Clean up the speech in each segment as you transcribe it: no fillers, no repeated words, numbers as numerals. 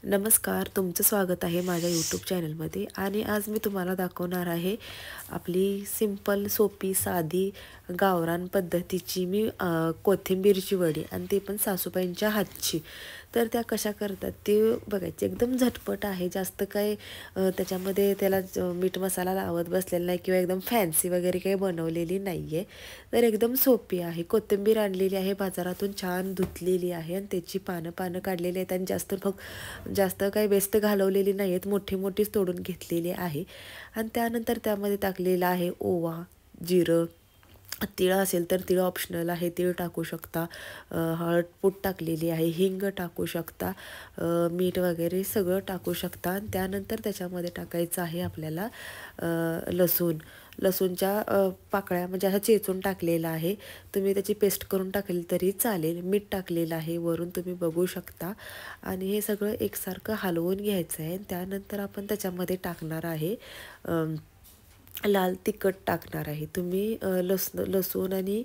नमस्कार, तुमचं स्वागत आहे माझ्या यूट्यूब चॅनलमध्ये. आणि आज मी तुम्हाला दाखवणार आहे आपली सिंपल, सोपी, साधी, गावरान पद्धतीची कोथिंबीरची वडी, आणि ते पण सासूबाईंच्या हातची. तर त्या कशा करतात ते बघायचे. एकदम झटपट आहे, जास्त काही त्याच्यामध्ये त्याला मीठ मसाला लावत बसलेला नाही किंवा एकदम फॅन्सी वगैरे काही बनवलेली नाही आहे. तर एकदम सोपी आहे. कोथिंबीर आणलेली आहे बाजारातून, छान धुतलेली आहे आणि त्याची पानं काढलेली आहेत आणि जास्त काही वेस्ट घालवलेली नाही आहेत, मोठी मोठीच तोडून घेतलेली आहे. आणि त्यानंतर त्यामध्ये टाकलेला आहे ओवा, जिरं, तीळ असेल तर तीळ ऑप्शनल आहे, तीळ टाकू शकता. हळद पूड टाकलेली आहे, हिंग टाकू शकता, मीठ वगैरे सगळं टाकू शकता. आणि त्यानंतर त्याच्यामध्ये टाकायचं आहे आपल्याला लसूणच्या पाकळ्या, म्हणजे असं चेचून टाकलेला आहे. तुम्ही त्याची पेस्ट करून टाकली तरी चालेल. मीठ टाकलेलं आहे वरून, तुम्ही बघू शकता. आणि हे सगळं एकसारखं हलवून घ्यायचं आहे. त्यानंतर आपण त्याच्यामध्ये टाकणार आहे लाल तिखट टाकणार आहे. तुम्ही लसूण आणि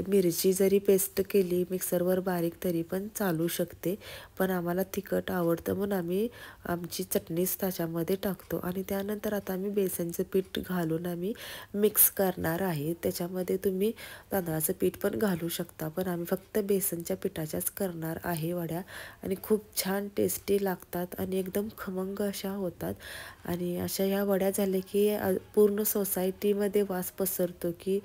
मिरची जरी पेस्ट केली मिक्सरवर बारीक तरी पण चालू शकते, पण आम्हाला तिखट आवडतं म्हणून आम्ही आमची चटणीच त्याच्यामध्ये टाकतो. आणि त्यानंतर आता आम्ही बेसनचं पीठ घालून आम्ही मिक्स करणार आहे. त्याच्यामध्ये तुम्ही तांदळाचं पीठ पण घालू शकता, पण आम्ही फक्त बेसनच्या पिठाच्याच करणार आहे वड्या. आणि खूप छान टेस्टी लागतात आणि एकदम खमंग अशा होतात. आणि अशा ह्या वड्या झाल्या की पूर्ण सोसायटीमध्ये वास पसरतो की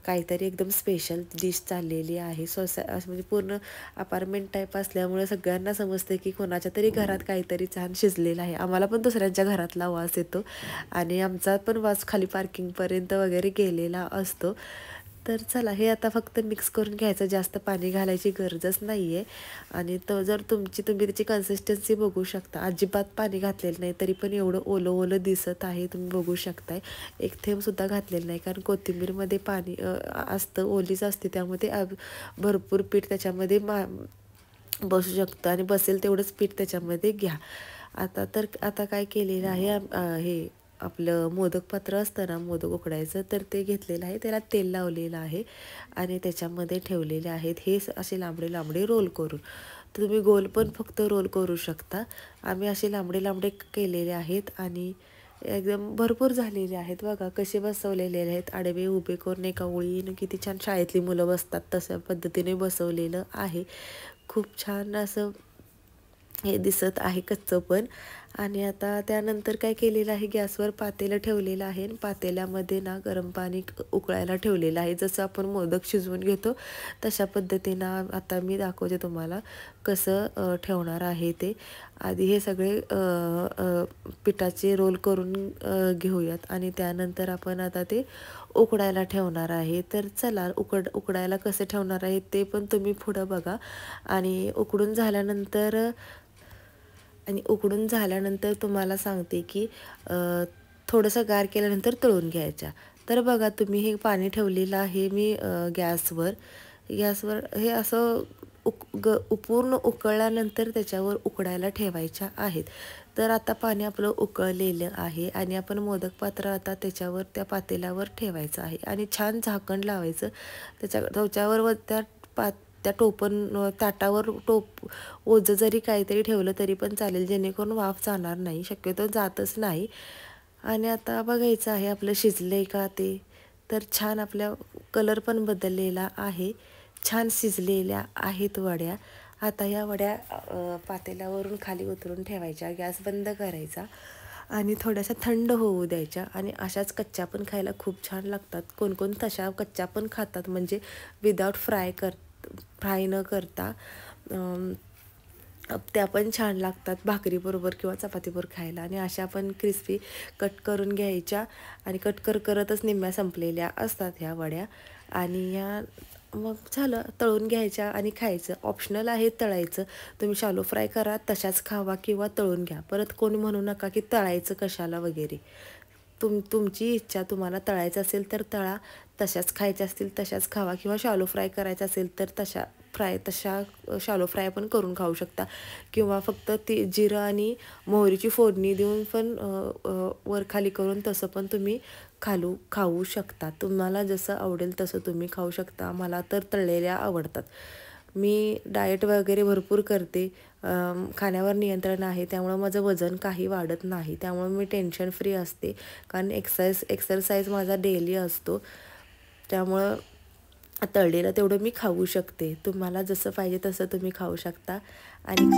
काहीतरी एकदम स्पेशल डिश चाललेली आहे. म्हणजे पूर्ण अपार्टमेंट टाईप असल्यामुळे सगळ्यांना समजते की कोणाच्या तरी घरात काहीतरी छान शिजलेलं आहे. आम्हाला पण दुसऱ्यांच्या घरातला वास येतो आणि आमचा पण वास खाली पार्किंगपर्यंत वगैरे गेलेला असतो. तर चला, हे आता फक्त मिक्स करून घ्यायचं, जास्त पाणी घालायची गरजच नाही आहे. आणि तो जर तुम्ही त्याची कन्सिस्टन्सी बघू शकता, अजिबात पाणी घातलेलं नाही तरी पण एवढं ओलं ओलं दिसत आहे, तुम्ही बघू शकताय. एक थेंबसुद्धा घातलेलं नाही, कारण कोथिंबीरमध्ये पाणी असतं, ओलीच असते, त्यामुळे भरपूर पीठ त्याच्यामध्ये बसू शकतं आणि बसेल तेवढंच पीठ त्याच्यामध्ये घ्या. आता काय केलेलं आहे, हे आपलं मोदक पात्र असतं ना, मोदक उकडायचं, तर ते घेतलेलं आहे, त्याला तेल लावलेलं आहे आणि त्याच्यामध्ये ठेवलेले आहेत हे असे लांबडे लांबडे रोल करून. तर तुम्ही गोल पण फक्त रोल करू शकता. आम्ही असे लांबडे लांबडे केलेले आहेत आणि एकदम भरपूर झालेले आहेत. बघा कसे बसवलेले आहेत, आडवे उभे करून एका ओळीनं. किती छान शाळेतली मुलं बसतात तशा पद्धतीने बसवलेलं आहे. खूप छान असं हे दिसत आहे कच्चं पण. आणि आता त्यानंतर काय केलेलं आहे, गॅसवर पातेलं ठेवलेलं आहे आणि पातेल्यामध्ये ना गरम पाणी उकळायला ठेवलेलं आहे. जसं आपण मोदक शिजवून घेतो तशा पद्धतीनं आता मी दाखवते तुम्हाला कसं ठेवणार आहे ते. आधी हे सगळे पिठाचे रोल करून घेऊयात आणि त्यानंतर आपण आता ते उकडायला ठेवणार आहे. तर चला, उकडायला कसं ठेवणार आहे ते पण तुम्ही पुढं बघा. आणि उकडून झाल्यानंतर तुम्हाला सांगते की थोडंसं गार केल्यानंतर तळून घ्यायच्या. तर बघा, तुम्ही हे पाणी ठेवलेलं आहे मी गॅसवर. हे असं पूर्ण उकळल्यानंतर त्याच्यावर उकडायला ठेवायच्या आहेत. तर आता पाणी आपलं उकळलेलं आहे आणि आपण मोदक पात्र आता त्या पातेल्यावर ठेवायचं आहे आणि छान झाकण लावायचं. त्याच्यावर व त्या ताटावर ओझं जरी काहीतरी ठेवलं तरी पण चालेल, जेणेकरून वाफ जाणार नाही, शक्यतो जातच नाही. आणि आता बघायचं आहे आपलं शिजलंय का ते. तर छान आपल्या कलर पण बदललेला आहे, छान शिजलेल्या आहेत वड्या. आता या वड्या पातेल्यावरून खाली उतरून ठेवायच्या, गॅस बंद करायचा आणि थोड्याशा थंड होऊ द्यायच्या. आणि अशाच कच्च्या पण खायला खूप छान लागतात. कोण तशा कच्च्या पण खातात, म्हणजे विदाऊट फ्राय न करता त्या पण छान लागतात भाकरीबरोबर किंवा चपातीबरोबर खायला. आणि अशा पण क्रिस्पी कट करून घ्यायच्या आणि करतच निम्म्या संपलेल्या असतात ह्या वड्या. आणि ह्या मग झालं, तळून घ्यायच्या आणि खायचं. ऑप्शनल आहे तळायचं, तुम्ही शालो फ्राय करा, तशाच खावा किंवा तळून घ्या. परत कोणी म्हणू नका की तळायचं कशाला वगैरे. तुमची इच्छा, तुम्हाला तळायचं असेल तर तळा, तशाच खायच्या असतील तशाच खावा, किंवा शालो फ्राय करायचा असेल तर तशा शालो फ्राय पण करून खाऊ शकता. किंवा फक्त ती जिरं आणि मोहरीची फोडणी देऊन पण वर खाली करून तसं पण तुम्ही खाऊ शकता. तुम्हाला जसं आवडेल तसं तुम्ही खाऊ शकता. मला तर तळलेल्या आवडतात. मी डाएट वगैरे भरपूर करते, खाण्यावर नियंत्रण आहे, त्यामुळं माझं वजन काही वाढत नाही. त्यामुळे मी टेन्शन फ्री असते, कारण एक्सरसाइज माझा डेली असतो. त्यामुळं तळलेलं तेवढं मी खाऊ शकते. तुम्हाला जसं पाहिजे तसं तुम्ही खाऊ शकता. आणि